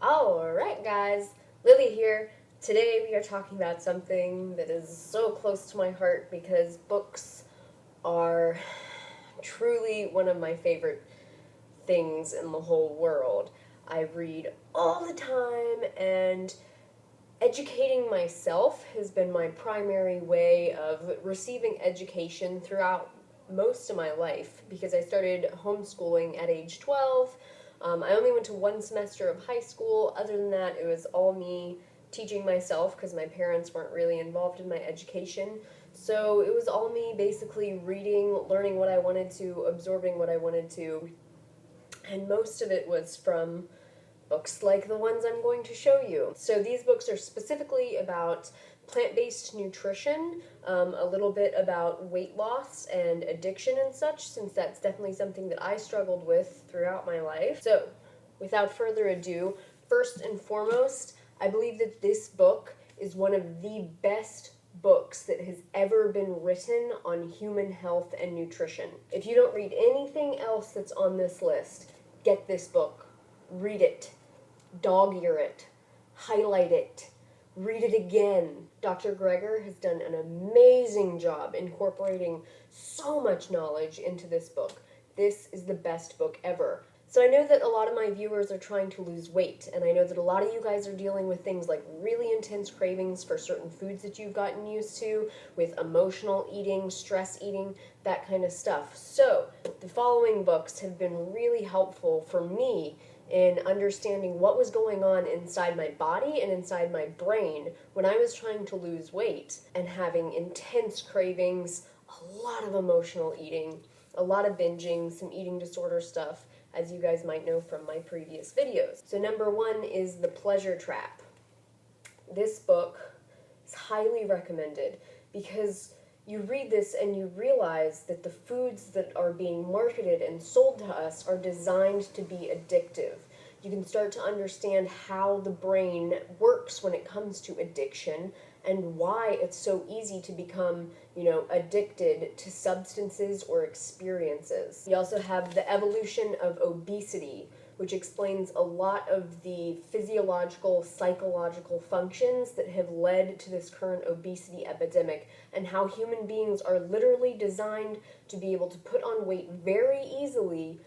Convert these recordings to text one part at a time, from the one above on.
Alright guys, Lily here. Today we are talking about something that is so close to my heart because books are truly one of my favorite things in the whole world. I read all the time, and educating myself has been my primary way of receiving education throughout most of my life because I started homeschooling at age 12. I only went to one semester of high school. Other than that, it was all me teaching myself because my parents weren't really involved in my education. So it was all me basically reading, learning what I wanted to, absorbing what I wanted to, and most of it was from books like the ones I'm going to show you. So these books are specifically about plant-based nutrition, a little bit about weight loss and addiction and such, since that's definitely something that I struggled with throughout my life. So, without further ado, first and foremost, I believe that this book is one of the best books that has ever been written on human health and nutrition. If you don't read anything else that's on this list, get this book. Read it. Dog-ear it. Highlight it. Read it again. Dr. Greger has done an amazing job incorporating so much knowledge into this book. This is the best book ever. So I know that a lot of my viewers are trying to lose weight, and I know that a lot of you guys are dealing with things like really intense cravings for certain foods that you've gotten used to, with emotional eating, stress eating, that kind of stuff. So the following books have been really helpful for me in understanding what was going on inside my body and inside my brain when I was trying to lose weight and having intense cravings, a lot of emotional eating, a lot of binging, some eating disorder stuff, as you guys might know from my previous videos. So number one is The Pleasure Trap. This book is highly recommended because you read this and you realize that the foods that are being marketed and sold to us are designed to be addictive. You can start to understand how the brain works when it comes to addiction and why it's so easy to become, addicted to substances or experiences. You also have The Evolution of Obesity, which explains a lot of the physiological, psychological functions that have led to this current obesity epidemic, and how human beings are literally designed to be able to put on weight very easily,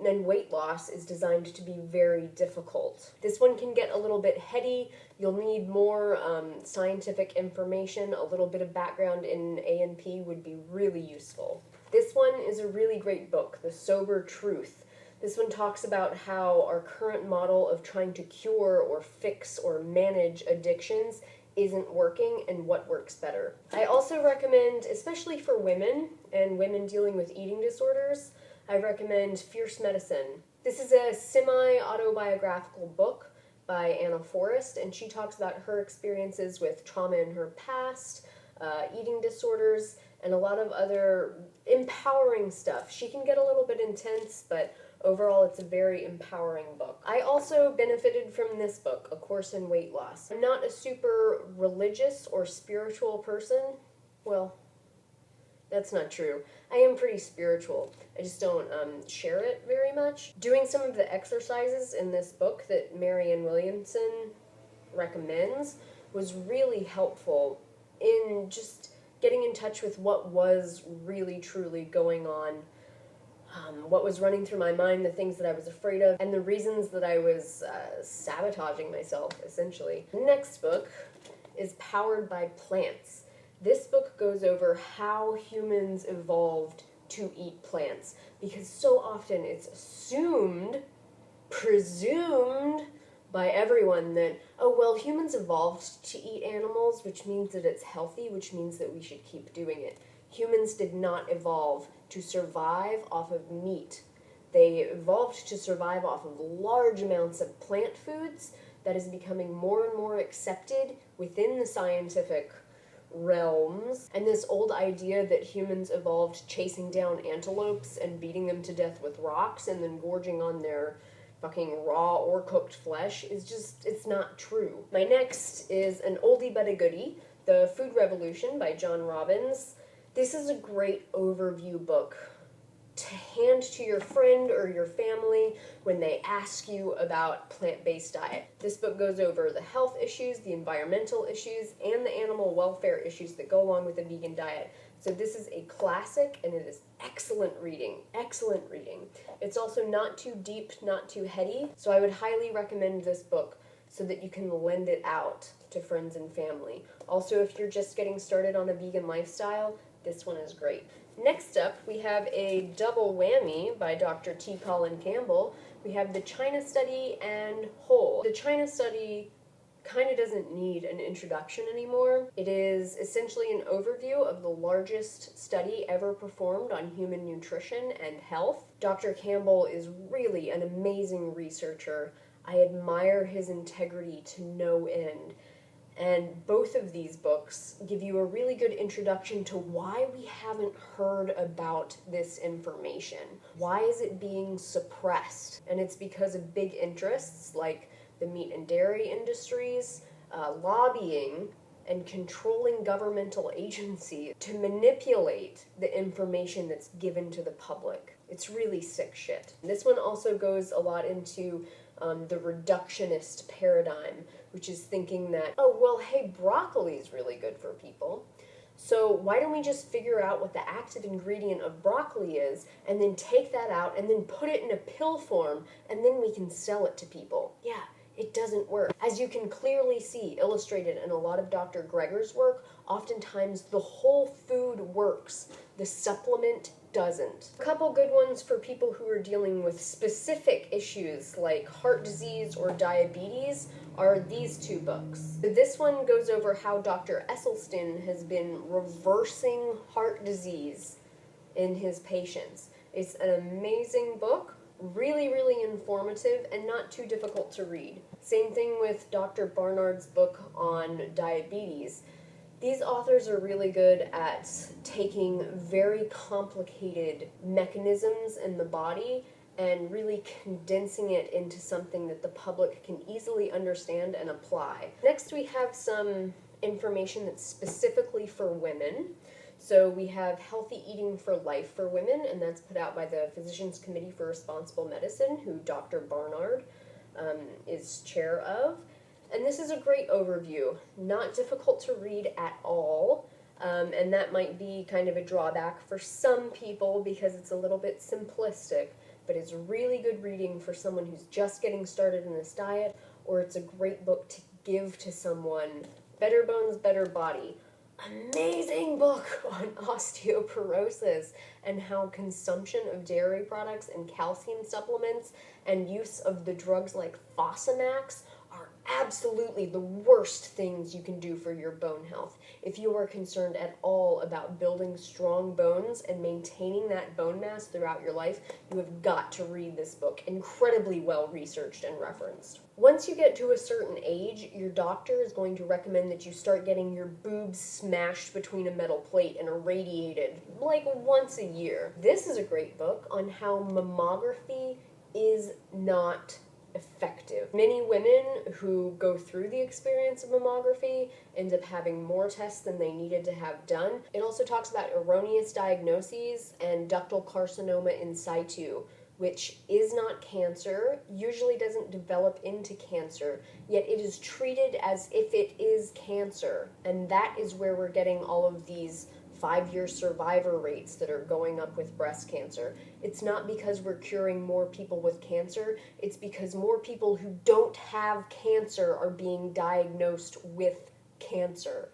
and weight loss is designed to be very difficult. This one can get a little bit heady. You'll need more scientific information. A little bit of background in A&P would be really useful. This one is a really great book, The Sober Truth. This one talks about how our current model of trying to cure or fix or manage addictions isn't working and what works better. I also recommend, especially for women and women dealing with eating disorders, I recommend Fierce Medicine. This is a semi-autobiographical book by Anna Forrest, and she talks about her experiences with trauma in her past, eating disorders, and a lot of other empowering stuff. She can get a little bit intense, but overall, it's a very empowering book. I also benefited from this book, A Course in Weight Loss. I'm not a super religious or spiritual person. Well, that's not true. I am pretty spiritual. I just don't share it very much. Doing some of the exercises in this book that Marianne Williamson recommends was really helpful in just getting in touch with what was really truly going on, what was running through my mind, the things that I was afraid of, and the reasons that I was sabotaging myself, essentially. The next book is Powered by Plants. This book goes over how humans evolved to eat plants, because so often it's presumed by everyone that, oh, well, humans evolved to eat animals, which means that it's healthy, which means that we should keep doing it. Humans did not evolve to survive off of meat. They evolved to survive off of large amounts of plant foods that is becoming more and more accepted within the scientific realms. And this old idea that humans evolved chasing down antelopes and beating them to death with rocks and then gorging on their fucking raw or cooked flesh is just, it's not true. My next is an oldie but a goodie, The Food Revolution by John Robbins. This is a great overview book to hand to your friend or your family when they ask you about plant-based diet. This book goes over the health issues, the environmental issues, and the animal welfare issues that go along with a vegan diet. So this is a classic, and it is excellent reading, excellent reading. It's also not too deep, not too heady, so I would highly recommend this book so that you can lend it out to friends and family. Also, if you're just getting started on a vegan lifestyle, this one is great. Next up, we have a double whammy by Dr. T. Colin Campbell. We have the China Study and Whole. The China Study kind of doesn't need an introduction anymore. It is essentially an overview of the largest study ever performed on human nutrition and health. Dr. Campbell is really an amazing researcher. I admire his integrity to no end. And both of these books give you a really good introduction to why we haven't heard about this information. Why is it being suppressed? And it's because of big interests like the meat and dairy industries, lobbying, and controlling governmental agencies to manipulate the information that's given to the public. It's really sick shit. This one also goes a lot into the reductionist paradigm, which is thinking that, oh, well, hey, broccoli is really good for people. So why don't we just figure out what the active ingredient of broccoli is and then take that out and then put it in a pill form and then we can sell it to people? Yeah, it doesn't work. As you can clearly see illustrated in a lot of Dr. Greger's work, oftentimes the whole food works. The supplement doesn't. A couple good ones for people who are dealing with specific issues like heart disease or diabetes are these two books. This one goes over how Dr. Esselstyn has been reversing heart disease in his patients. It's an amazing book, really, really informative, and not too difficult to read. Same thing with Dr. Barnard's book on diabetes. These authors are really good at taking very complicated mechanisms in the body and really condensing it into something that the public can easily understand and apply. Next, we have some information that's specifically for women. So we have Healthy Eating for Life for Women, and that's put out by the Physicians Committee for Responsible Medicine, who Dr. Barnard is chair of. And this is a great overview, not difficult to read at all, and that might be kind of a drawback for some people because it's a little bit simplistic, but it's really good reading for someone who's just getting started in this diet, or it's a great book to give to someone. Better Bones, Better Body. Amazing book on osteoporosis and how consumption of dairy products and calcium supplements and use of the drugs like Fosamax are absolutely the worst things you can do for your bone health. If you are concerned at all about building strong bones and maintaining that bone mass throughout your life, you have got to read this book. Incredibly well researched and referenced. Once you get to a certain age, your doctor is going to recommend that you start getting your boobs smashed between a metal plate and irradiated like once a year. This is a great book on how mammography is not effective. Many women who go through the experience of mammography end up having more tests than they needed to have done. It also talks about erroneous diagnoses and ductal carcinoma in situ, which is not cancer, usually doesn't develop into cancer, yet it is treated as if it is cancer. And that is where we're getting all of these 5-year survivor rates that are going up with breast cancer. It's not because we're curing more people with cancer, it's because more people who don't have cancer are being diagnosed with cancer.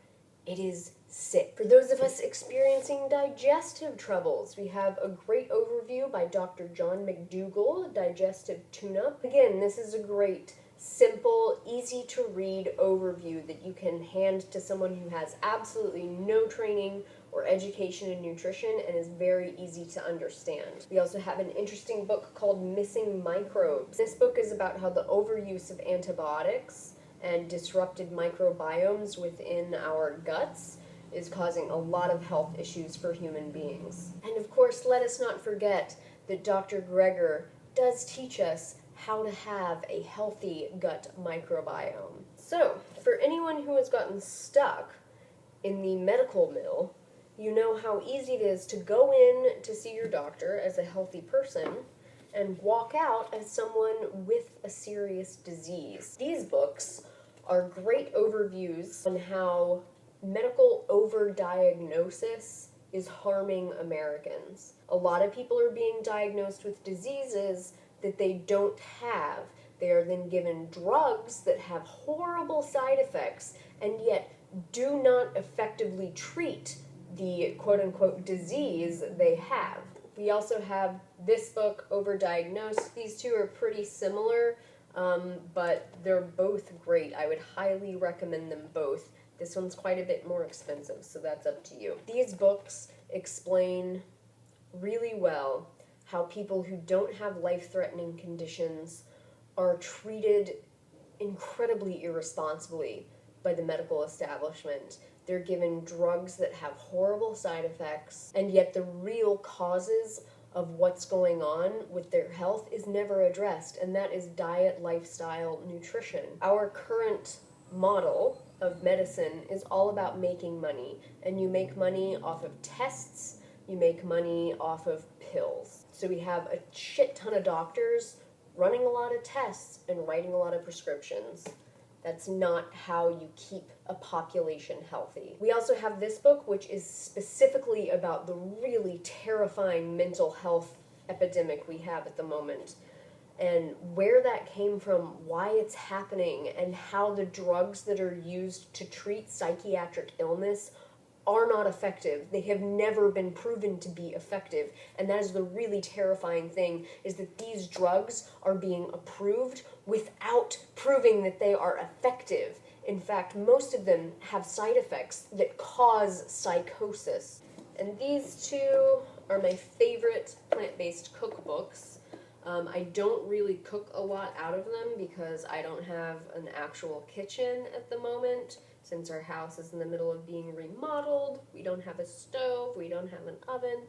It is sick. For those of us experiencing digestive troubles, we have a great overview by Dr. John McDougall, Digestive Tune-Up. Again, this is a great, simple, easy to read overview that you can hand to someone who has absolutely no training or education in nutrition and is very easy to understand. We also have an interesting book called Missing Microbes. This book is about how the overuse of antibiotics and disrupted microbiomes within our guts is causing a lot of health issues for human beings. And of course, let us not forget that Dr. Greger does teach us how to have a healthy gut microbiome. So, for anyone who has gotten stuck in the medical mill, you know how easy it is to go in to see your doctor as a healthy person and walk out as someone with a serious disease. These books are great overviews on how medical overdiagnosis is harming Americans. A lot of people are being diagnosed with diseases that they don't have. They are then given drugs that have horrible side effects and yet do not effectively treat the quote-unquote disease they have. We also have this book, Overdiagnosed. These two are pretty similar, but they're both great. I would highly recommend them both. This one's quite a bit more expensive, so that's up to you. These books explain really well how people who don't have life-threatening conditions are treated incredibly irresponsibly by the medical establishment. They're given drugs that have horrible side effects, and yet the real causes of what's going on with their health is never addressed, and that is diet, lifestyle, nutrition. Our current model of medicine is all about making money, and you make money off of tests, you make money off of pills. So we have a shit ton of doctors running a lot of tests and writing a lot of prescriptions. That's not how you keep a population healthy. We also have this book, which is specifically about the really terrifying mental health epidemic we have at the moment, and where that came from, why it's happening, and how the drugs that are used to treat psychiatric illness are not effective. They have never been proven to be effective, and that is the really terrifying thing, is that these drugs are being approved without proving that they are effective. In fact, most of them have side effects that cause psychosis. And these two are my favorite plant-based cookbooks. I don't really cook a lot out of them because I don't have an actual kitchen at the moment. Since our house is in the middle of being remodeled, we don't have a stove, we don't have an oven,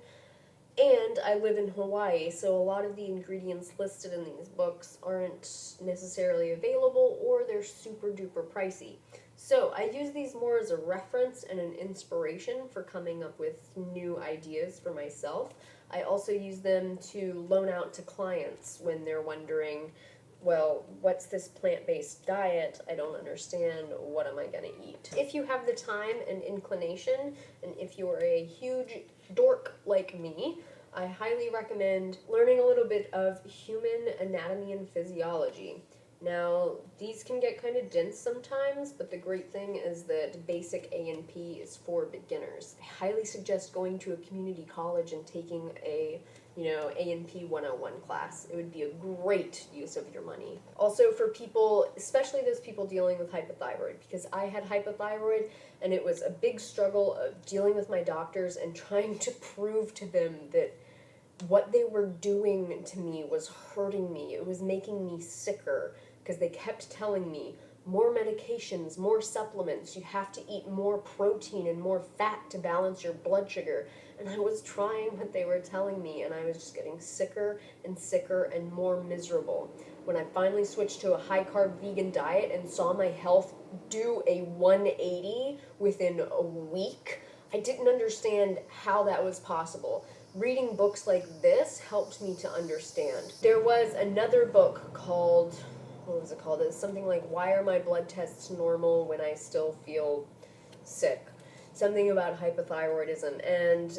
and I live in Hawaii, so a lot of the ingredients listed in these books aren't necessarily available, or they're super duper pricey. So I use these more as a reference and an inspiration for coming up with new ideas for myself. I also use them to loan out to clients when they're wondering, well, what's this plant-based diet? I don't understand. What am I going to eat? If you have the time and inclination, and if you are a huge dork like me, I highly recommend learning a little bit of human anatomy and physiology. Now, these can get kind of dense sometimes, but the great thing is that basic A&P is for beginners. I highly suggest going to a community college and taking a A&P 101 class. It would be a great use of your money. Also for people, especially those people dealing with hypothyroid, because I had hypothyroid and it was a big struggle of dealing with my doctors and trying to prove to them that what they were doing to me was hurting me. It was making me sicker because they kept telling me, more medications, more supplements, you have to eat more protein and more fat to balance your blood sugar. And I was trying what they were telling me, and I was just getting sicker and sicker and more miserable. When I finally switched to a high-carb vegan diet and saw my health do a 180 within a week, I didn't understand how that was possible. Reading books like this helped me to understand. There was another book called, what was it called? It's something like, Why Are My Blood Tests Normal When I Still Feel Sick? Something about hypothyroidism, and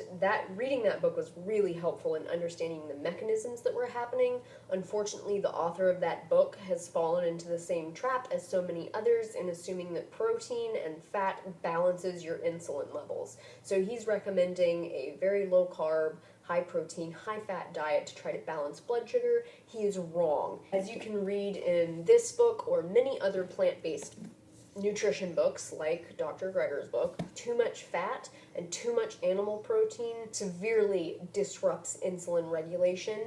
reading that book was really helpful in understanding the mechanisms that were happening. Unfortunately, the author of that book has fallen into the same trap as so many others in assuming that protein and fat balances your insulin levels. So he's recommending a very low-carb, high-protein, high-fat diet to try to balance blood sugar. He is wrong. As you can read in this book or many other plant-based nutrition books like Dr. Greger's book, too much fat and too much animal protein severely disrupts insulin regulation,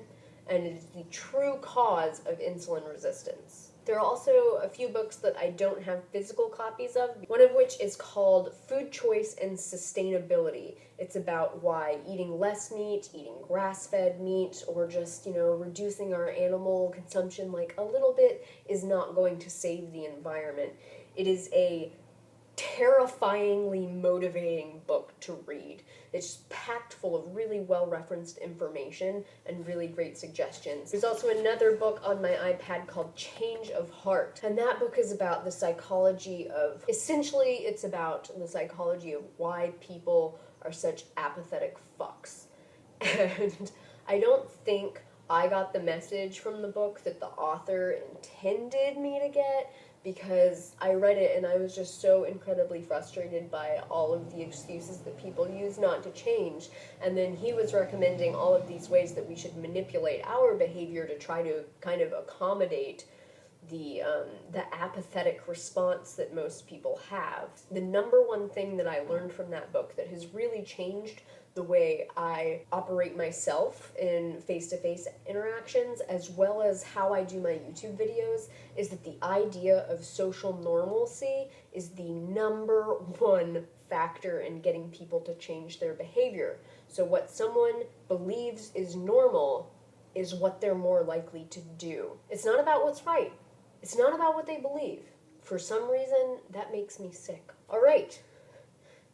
and it is the true cause of insulin resistance. There are also a few books that I don't have physical copies of, one of which is called Food Choice and Sustainability. It's about why eating less meat, eating grass-fed meat, or just, reducing our animal consumption like a little bit is not going to save the environment. It is a terrifyingly motivating book to read. It's just packed full of really well-referenced information and really great suggestions. There's also another book on my iPad called Change of Heart, and that book is about the psychology of, essentially it's about the psychology of why people are such apathetic fucks. And I don't think I got the message from the book that the author intended me to get, because I read it and I was just so incredibly frustrated by all of the excuses that people use not to change. And then he was recommending all of these ways that we should manipulate our behavior to try to kind of accommodate the apathetic response that most people have. The number one thing that I learned from that book that has really changed the way I operate myself in face-to-face interactions, as well as how I do my YouTube videos, is that the idea of social normalcy is the number one factor in getting people to change their behavior. So what someone believes is normal is what they're more likely to do. It's not about what's right. It's not about what they believe. For some reason, that makes me sick. All right.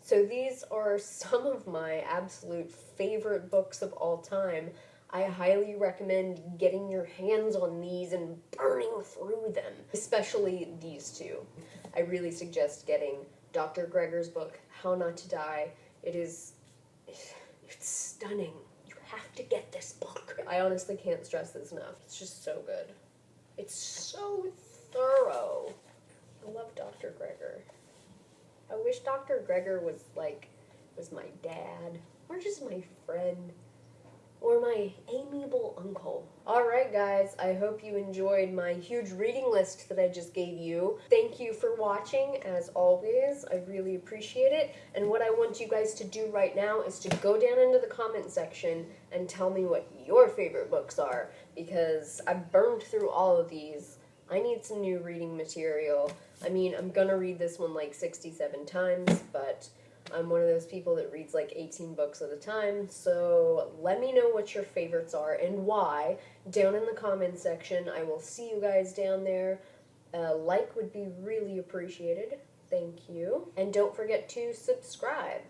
So these are some of my absolute favorite books of all time. I highly recommend getting your hands on these and burning through them, especially these two. I really suggest getting Dr. Greger's book, How Not to Die. It's stunning. You have to get this book. I honestly can't stress this enough. It's just so good. It's so thorough. I love Dr. Greger. I wish Dr. Greger was my dad, or just my friend, or my amiable uncle. Alright guys, I hope you enjoyed my huge reading list that I just gave you. Thank you for watching, as always. I really appreciate it. And what I want you guys to do right now is to go down into the comment section and tell me what your favorite books are, because I burned through all of these. I need some new reading material. I mean, I'm gonna read this one like 67 times, but I'm one of those people that reads like 18 books at a time, so let me know what your favorites are and why down in the comments section. I will see you guys down there. A like would be really appreciated. Thank you. And don't forget to subscribe.